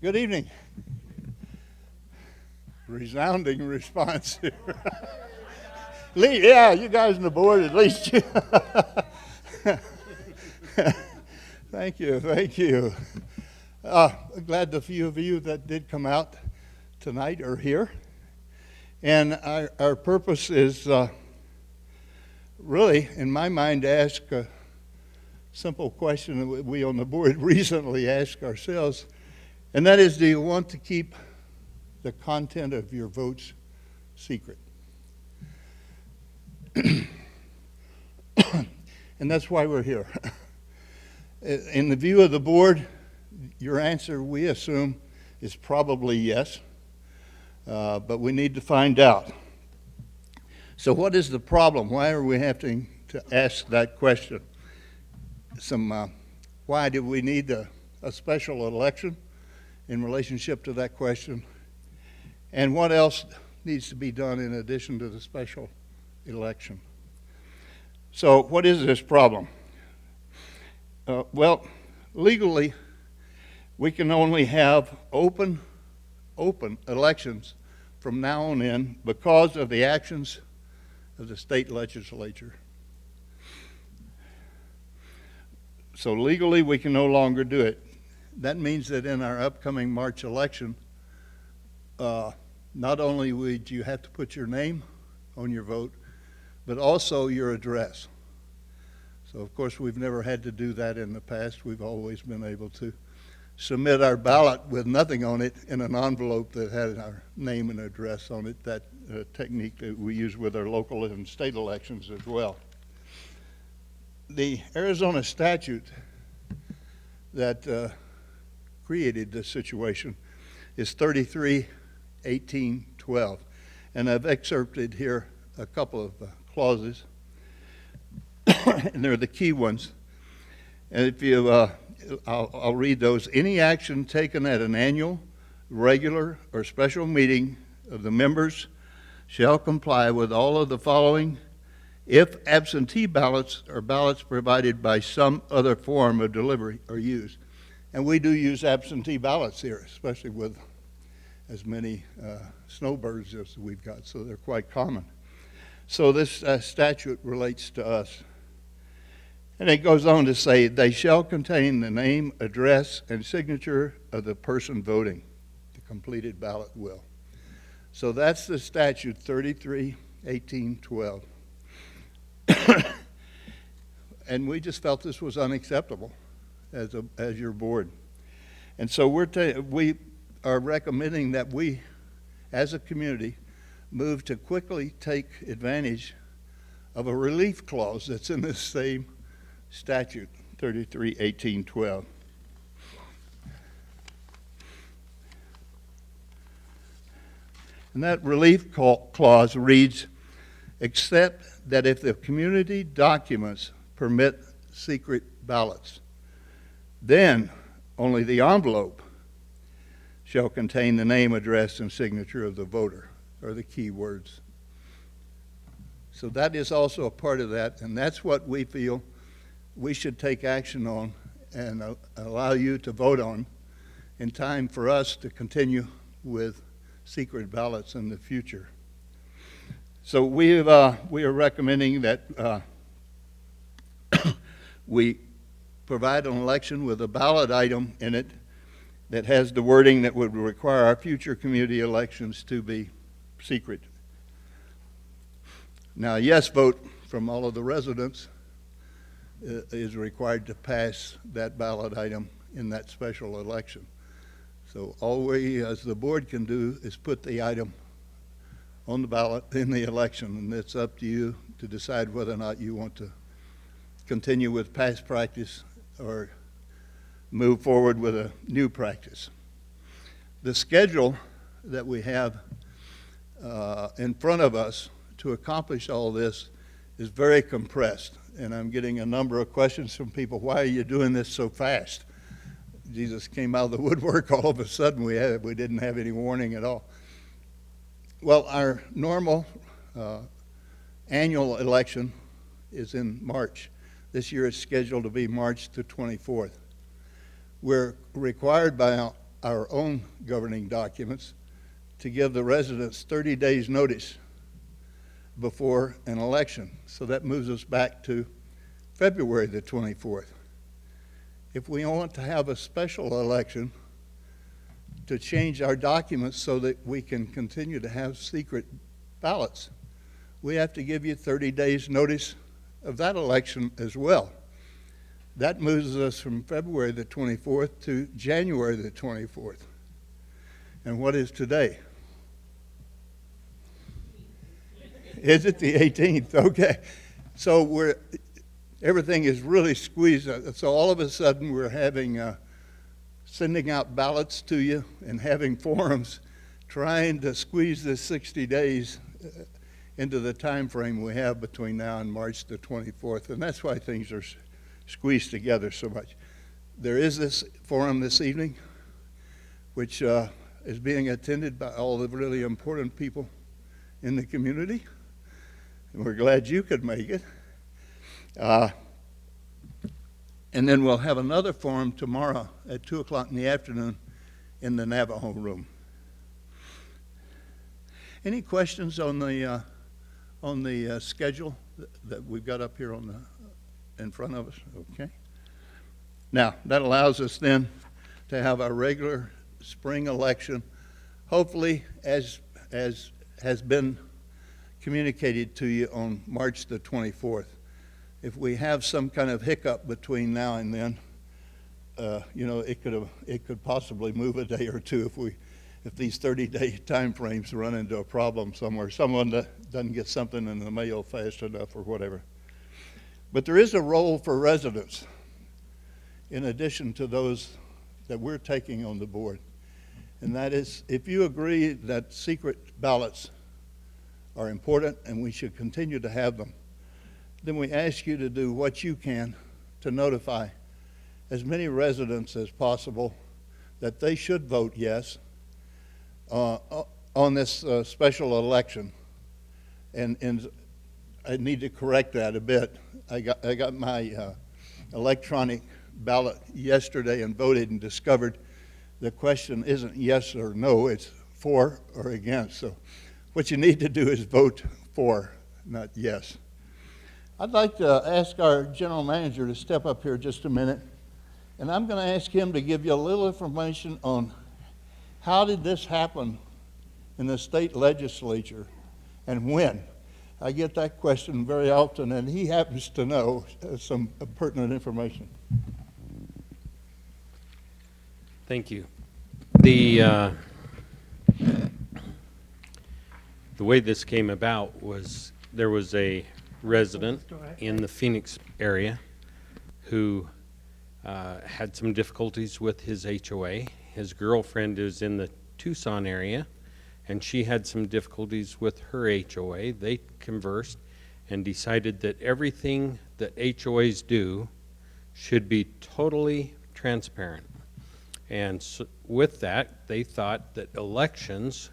Good evening. Resounding response here. Yeah, you guys on the board, at least. Thank you, thank you. Glad the few of you that did come out tonight are here. And our purpose is really, in my mind, to ask a simple question that we on the board recently asked ourselves, and that is, do you want to keep the content of your votes secret? And that's why we're here. In the view of the board, your answer, we assume, is probably yes, but we need to find out. So what is the problem? Why are we having to ask that question? Why do we need a special election in relationship to that question? And what else needs to be done in addition to the special election? So what is this problem? Well, legally, we can only have open elections from now on in because of the actions of the state legislature. So legally, we can no longer do it. That means that in our upcoming March election, not only would you have to put your name on your vote, but also your address. So, of course, we've never had to do that in the past. We've always been able to submit our ballot with nothing on it in an envelope that had our name and address on it. That technique that we use with our local and state elections as well. The Arizona statute that created this situation is 33-18-12, and I've excerpted here a couple of clauses, and they're the key ones. And if you, I'll read those. Any action taken at an annual, regular, or special meeting of the members shall comply with all of the following if absentee ballots or ballots provided by some other form of delivery are used. And we do use absentee ballots here, especially with as many snowbirds as we've got, so they're quite common. So this statute relates to us. And it goes on to say, they shall contain the name, address, and signature of the person voting. The completed ballot will. So that's the statute 33-18-12. And we just felt this was unacceptable as your board. And so we are recommending that we, as a community, move to quickly take advantage of a relief clause that's in this same statute, 33-18-12. And that relief clause reads, except that if the community documents permit secret ballots, then only the envelope shall contain the name, address, and signature of the voter, are the key words. So that is also a part of that, and that's what we feel we should take action on and allow you to vote on in time for us to continue with secret ballots in the future. So we are recommending that we provide an election with a ballot item in it that has the wording that would require our future community elections to be secret. Now, a yes vote from all of the residents is required to pass that ballot item in that special election. So all we, as the board, can do is put the item on the ballot in the election, and it's up to you to decide whether or not you want to continue with past practice or move forward with a new practice. The schedule that we have in front of us to accomplish all this is very compressed, and I'm getting a number of questions from people. Why are you doing this so fast? Jesus came out of the woodwork all of a sudden. We didn't have any warning at all. Well, our normal annual election is in March. This year it's scheduled to be March the 24th. We're required by our own governing documents to give the residents 30 days notice before an election. So that moves us back to February the 24th. If we want to have a special election to change our documents so that we can continue to have secret ballots, we have to give you 30 days notice of that election as well. That moves us from February the 24th to January the 24th. And what is today? Is it the 18th? Okay. So everything is really squeezed. So all of a sudden we're having sending out ballots to you and having forums trying to squeeze this 60 days into the time frame we have between now and March the 24th. And that's why things are squeezed together so much. There is this forum this evening, which is being attended by all the really important people in the community. And we're glad you could make it. And then we'll have another forum tomorrow at 2 o'clock in the afternoon in the Navajo room. Any questions on the schedule that we've got up here in front of us? Okay. Now, that allows us then to have our regular spring election, hopefully as has been communicated to you on March the 24th. If we have some kind of hiccup between now and then, it could possibly move a day or two if these 30-day time frames run into a problem somewhere. Someone doesn't get something in the mail fast enough or whatever. But there is a role for residents in addition to those that we're taking on the board. And that is, if you agree that secret ballots are important and we should continue to have them, then we ask you to do what you can to notify as many residents as possible that they should vote yes on this special election. And I need to correct that a bit. I got my electronic ballot yesterday and voted and discovered the question isn't yes or no, it's for or against. So what you need to do is vote for, not yes. I'd like to ask our general manager to step up here just a minute, and I'm going to ask him to give you a little information on how did this happen in the state legislature and when. I get that question very often, and he happens to know some pertinent information. Thank you. The way this came about was there was a resident in the Phoenix area who had some difficulties with his HOA. His girlfriend is in the Tucson area, and she had some difficulties with her HOA. They conversed and decided that everything that HOAs do should be totally transparent. And so with that, they thought that elections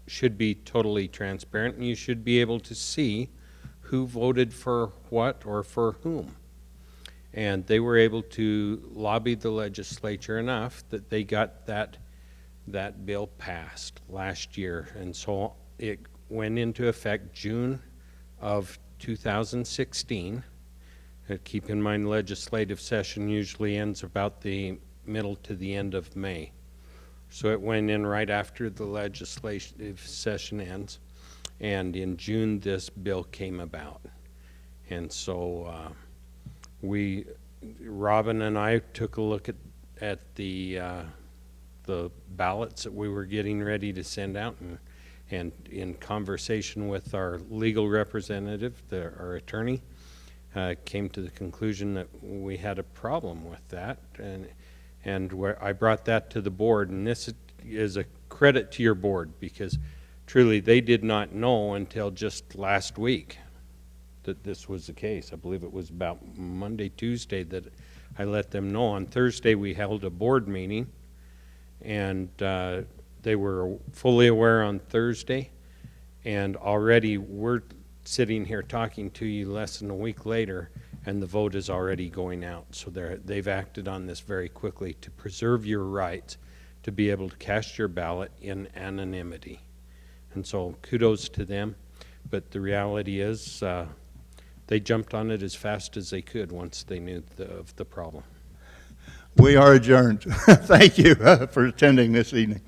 should be totally transparent, and you should be able to see who voted for what or for whom. And they were able to lobby the legislature enough that they got that bill passed last year. And so it went into effect June of 2016. Keep in mind, legislative session usually ends about the middle to the end of May. So it went in right after the legislative session ends. And in June, this bill came about. And so Robin and I took a look at the ballots that we were getting ready to send out, and in conversation with our legal representative, our attorney, came to the conclusion that we had a problem with that, and I brought that to the board. And this is a credit to your board, because truly they did not know until just last week that this was the case. I believe it was about Monday, Tuesday that I let them know. On Thursday we held a board meeting, and they were fully aware on Thursday, and already we're sitting here talking to you less than a week later, and the vote is already going out. So they've acted on this very quickly to preserve your rights to be able to cast your ballot in anonymity. And so kudos to them, but the reality is they jumped on it as fast as they could once they knew of the problem. We are adjourned. Thank you for attending this evening.